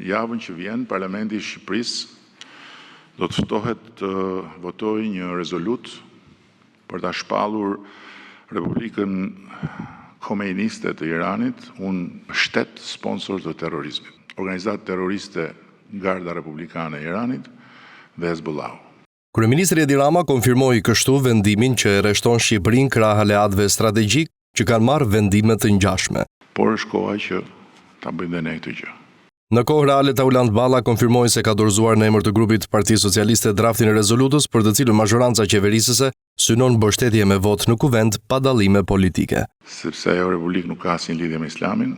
javën që vjen, Parlamenti i Shqipërisë do të ftohet të votojë një rezolut për ta shpallur Republikën Khomeiniste të Iranit, unë shtet sponsor të terrorizmit. Organizatë terroriste Garda Republikane e Iranit dhe Hezbollahu. Kryeministri Edi Rama konfirmoi kështu vendimin që e rreshton Shqipërinë krah aleatëve strategjik që kanë marrë vendime të ngjashme. Por është koha që ta bëjmë dhe ne këtë gjë. Në kohë reale, Taulant Balla konfirmoi se ka dorëzuar në emër të grupit Partisë Socialiste draftin e rezolutës për të cilën mazhoranca qeverisëse synon mbështetje me votë në kuvent pa dallime politike. Sepse ajo Republikë nuk ka asnjë lidhje me Islamin.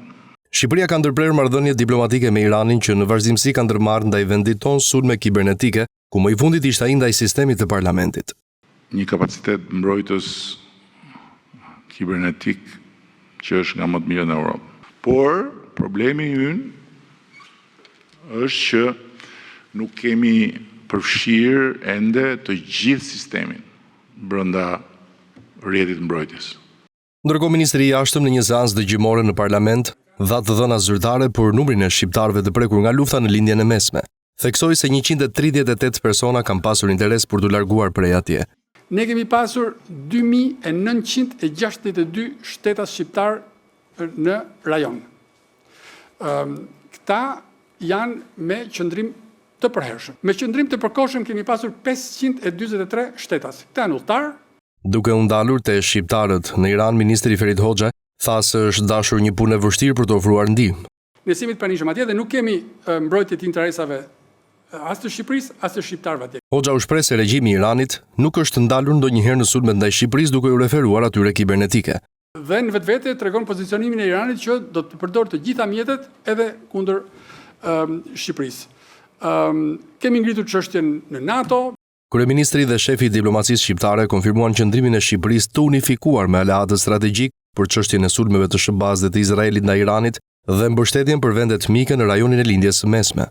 Shqipëria ka ndërprer marrëdhënie diplomatike me Iranin që në vazhdimsi ka ndërmarrë ndaj vendit tonë sulme kibernetike, ku më i fundit ishte ai ndaj sistemit të parlamentit. Një kapacitet mbrojtës kibernetik që është nga më të mirë në Europë. Por problemi ynë është që nuk kemi përfshirë ende të gjithë sistemin brenda rrjetit mbrojtjes. Ndërkohë Ministri i Jashtëm në një seancë dëgjimore në parlament dha të dhëna zyrtare për numrin e shqiptarëve të prekur nga lufta në lindjen e mesme. Theksoi se 138 persona kanë pasur interes për të larguar prej atje. Ne kemi pasur 2962 shtetas shqiptar në rajon. Këta janë me qëndrim të përhershëm. Me qëndrim të përkohshëm kemi pasur 543 shtetas. Këta janë udhëtar. Duke u ndalur te shqiptarët në Iran, ministri Ferit Hoxha tha se është dashur një punë e vështirë për të ofruar ndihmë. Ne jemi të pranishëm atje dhe nuk kemi mbrojtje të interesave as të Shqipërisë, as të shqiptarëve atje. Hoxha u shpreh se regjimi i Iranit nuk është ndalur ndonjëherë në sulmet ndaj Shqipërisë duke u referuar atyre kibernetike. Dhe në vetvete tregon pozicionimin e Iranit që do të përdorë të gjitha mjetet edhe kundër Shqipërisë. Kemi ngritur çështjen në NATO. Kryeministri dhe shefi i diplomacisë shqiptare konfirmuan qëndrimin e Shqipërisë të unifikuar me aleatët strategjik për çështjen e sulmeve të shërbazëve të Izraelit ndaj Iranit dhe mbështetjen për vendet mike në rajonin e lindjes së mesme.